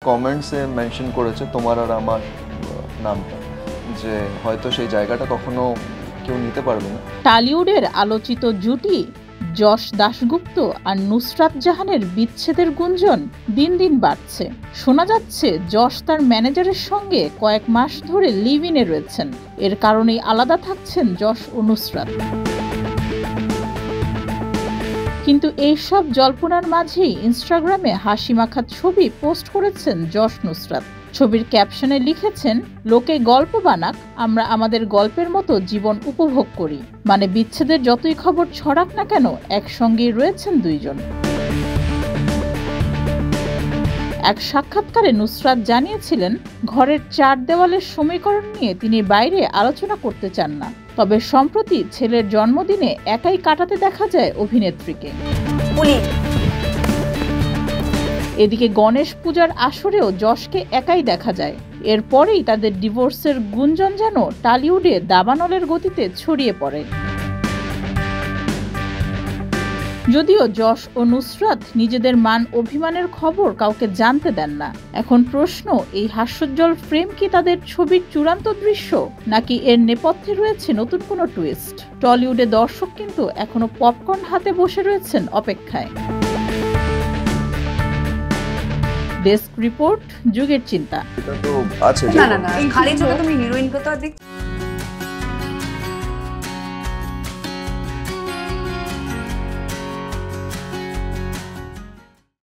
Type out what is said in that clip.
কমেন্টসে মেনশন করেছে তোমার আর আমার নামটা, যে হয়তো সেই জায়গাটা কখনো কেউ নিতে পারবে না। টলিউডের আলোচিত জুটি যশ দাশগুপ্ত আর নুসরাত জাহানের বিচ্ছেদের গুঞ্জন দিন দিন বাড়ছে। শোনা যাচ্ছে যশ তার ম্যানেজারের সঙ্গে কয়েক মাস ধরে লিভ ইনে রয়েছেন। এর কারণেই আলাদা থাকছেন যশ ও নুসরাত। কিন্তু এইসব জল্পনার মাঝেই ইনস্টাগ্রামে হাসিমাখা ছবি পোস্ট করেছেন যশ নুসরাত। ছবির ক্যাপশনে লিখেছেন, লোকে গল্প বানাক, আমরা আমাদের গল্পের মতো জীবন উপভোগ করি। মানে বিচ্ছেদের যতই খবর ছড়াক না কেন, একসঙ্গেই রয়েছেন দুইজন। এক সাক্ষাৎকারে নুসরাত জানিয়েছিলেন, ঘরের চার দেওয়ালের সমীকরণ নিয়ে তিনি বাইরে আলোচনা করতে চান না। তবে সম্প্রতি ছেলের জন্মদিনে একাই কাটাতে দেখা যায় অভিনেত্রীকে। এদিকে গণেশ পূজার আসরেও যশকে একাই দেখা যায়। এরপরেই তাদের ডিভোর্সের গুঞ্জন যেন টলিউডে দাবানলের গতিতে ছড়িয়ে পড়ে। যদিও যশ ও নুসরাত নিজেদের মান অভিমানের খবর কাউকে জানতে দেন না। এখন প্রশ্ন, এই হাস্যোজ্জ্বল ফ্রেম কি তাদের ছবির চূড়ান্ত দৃশ্য, নাকি এর নেপথ্যে রয়েছে নতুন কোনো টুইস্ট? টলিউডে দর্শক কিন্তু এখনো পপকর্ন হাতে বসে রয়েছেন অপেক্ষায়। ডেস্ক রিপোর্ট, যুগের চিন্তা। এটা তো আছে না না না, খালি চোখে তুমি হিরোইনকে তো আর